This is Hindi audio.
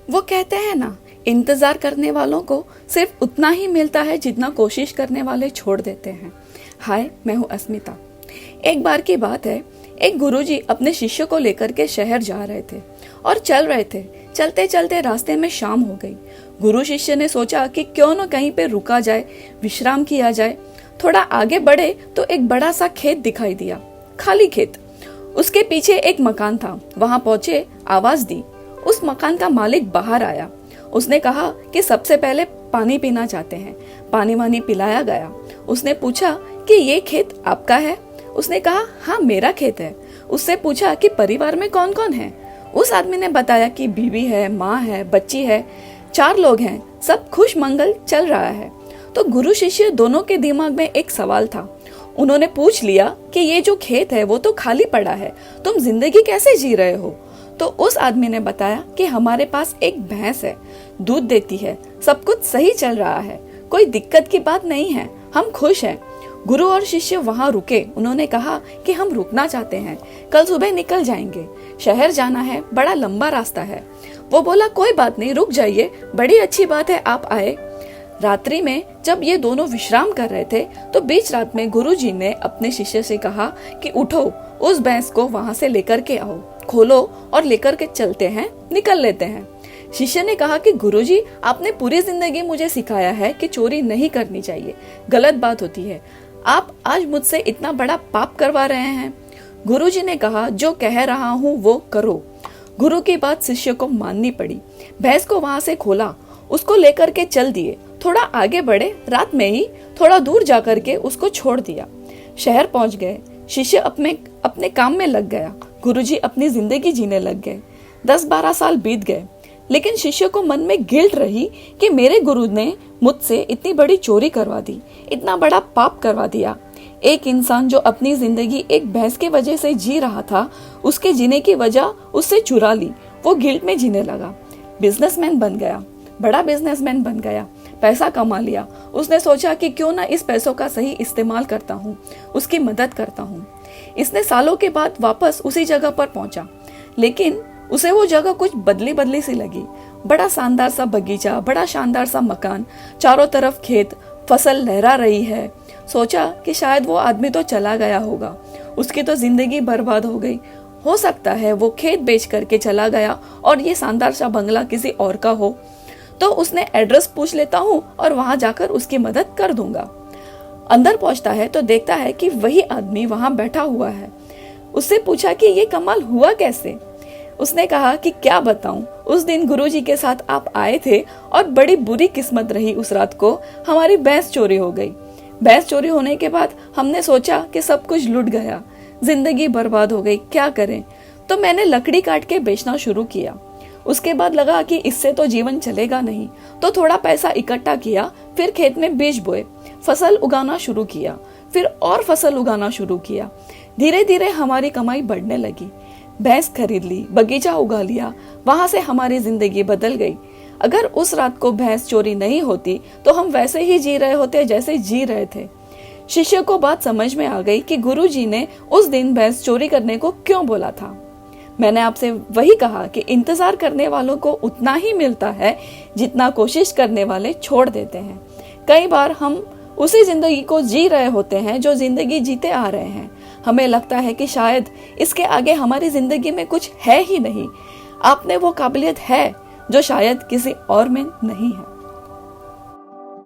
वो कहते हैं ना, इंतजार करने वालों को सिर्फ उतना ही मिलता है जितना कोशिश करने वाले छोड़ देते हैं। हाय, मैं हूँ अस्मिता। एक बार की बात है, एक गुरुजी अपने शिष्य को लेकर के शहर जा रहे थे और चल रहे थे। चलते चलते रास्ते में शाम हो गई। गुरु शिष्य ने सोचा कि क्यों न कहीं पे रुका जाए, विश्राम किया जाए। थोड़ा आगे बढ़े तो एक बड़ा सा खेत दिखाई दिया, खाली खेत। उसके पीछे एक मकान था। वहां पहुंचे, आवाज दी। उस मकान का मालिक बाहर आया। उसने कहा कि सबसे पहले पानी पीना चाहते हैं। पानी वानी पिलाया गया। उसने पूछा कि ये खेत आपका है? उसने कहा हाँ, मेरा खेत है। उससे पूछा कि परिवार में कौन कौन है? उस आदमी ने बताया कि बीवी है, माँ है, बच्ची है, 4 लोग हैं, सब खुश मंगल चल रहा है। तो गुरु शिष्य दोनों के दिमाग में एक सवाल था। उन्होंने पूछ लिया कि ये जो खेत है वो तो खाली पड़ा है, तुम जिंदगी कैसे जी रहे हो? तो उस आदमी ने बताया कि हमारे पास एक भैंस है, दूध देती है, सब कुछ सही चल रहा है, कोई दिक्कत की बात नहीं है, हम खुश हैं। गुरु और शिष्य वहां रुके। उन्होंने कहा कि हम रुकना चाहते हैं, कल सुबह निकल जाएंगे, शहर जाना है, बड़ा लंबा रास्ता है। वो बोला कोई बात नहीं, रुक जाइए, बड़ी अच्छी बात है आप आए। रात्रि में जब ये दोनों विश्राम कर रहे थे तो बीच रात में गुरुजी ने अपने शिष्य से कहा कि उठो, उस भैंस को वहां से लेकर के आओ, खोलो और लेकर के चलते हैं, निकल लेते हैं। शिष्य ने कहा कि गुरुजी, आपने पूरी जिंदगी मुझे सिखाया है कि चोरी नहीं करनी चाहिए, गलत बात होती है। आप आज मुझसे इतना बड़ा पाप करवा रहे हैं। गुरुजी ने कहा जो कह रहा हूँ वो करो। गुरु की बात शिष्य को माननी पड़ी। भैंस को वहां से खोला, उसको लेकर के चल दिए। थोड़ा आगे बढ़े, रात में ही थोड़ा दूर जाकर के उसको छोड़ दिया। शहर पहुंच गए। शिष्य अपने काम में लग गया। गुरुजी अपनी जिंदगी जीने लग गए। 10-12 साल बीत गए, लेकिन शिष्य को मन में गिल्ट रही कि मेरे गुरु ने मुझसे इतनी बड़ी चोरी करवा दी, इतना बड़ा पाप करवा दिया। एक इंसान जो अपनी जिंदगी एक भैंस के वजह से जी रहा था, उसके जीने की वजह उससे चुरा ली। वो गिल्ट में जीने लगा। बिजनेसमैन बन गया, बड़ा बिजनेसमैन बन गया, पैसा कमा लिया। उसने सोचा कि क्यों ना इस पैसों का सही इस्तेमाल करता हूँ, उसकी मदद करता हूँ। इसने सालों के बाद वापस उसी जगह पर पहुंचा, लेकिन उसे वो जगह कुछ बदली बदली सी लगी। बड़ा शानदार सा बगीचा, बड़ा शानदार सा मकान, चारों तरफ खेत, फसल लहरा रही है। सोचा कि शायद वो आदमी तो चला गया होगा, उसकी तो जिंदगी बर्बाद हो गई। हो सकता है वो खेत बेच करके चला गया और ये शानदार सा बंगला किसी और का हो। तो उसने एड्रेस पूछ लेता हूँ और वहां जाकर उसकी मदद कर दूंगा। अंदर पहुंचता है तो देखता है कि वही आदमी वहां बैठा हुआ है। उससे पूछा कि ये कमाल हुआ कैसे? उसने कहा कि क्या बताऊं, उस दिन गुरुजी के साथ आप आए थे और बड़ी बुरी किस्मत रही। उस रात को हमारी भैंस चोरी हो गई। भैंस चोरी होने के बाद हमने सोचा कि सब कुछ लुट गया, जिंदगी बर्बाद हो गई, क्या करें? तो मैंने लकड़ी काट के बेचना शुरू किया। उसके बाद लगा कि इससे तो जीवन चलेगा नहीं, तो थोड़ा पैसा इकट्ठा किया, फिर खेत में बीज बोए, फसल उगाना शुरू किया, फिर और फसल उगाना शुरू किया। धीरे धीरे हमारी कमाई बढ़ने लगी। भैंस खरीद ली, बगीचा उगा लिया, वहां से हमारी जिंदगी बदल गई। अगर उस रात को भैंस चोरी नहीं होती तो हम वैसे ही जी रहे होते जैसे जी रहे थे। शिष्य को बात समझ में आ गई कि गुरुजी ने उस दिन भैंस चोरी करने को क्यों बोला था। मैंने आपसे वही कहा कि इंतजार करने वालों को उतना ही मिलता है जितना कोशिश करने वाले छोड़ देते हैं। कई बार हम उसी जिंदगी को जी रहे होते हैं जो जिंदगी जीते आ रहे हैं। हमें लगता है कि शायद इसके आगे हमारी जिंदगी में कुछ है ही नहीं। आप में वो काबिलियत है जो शायद किसी और में नहीं है।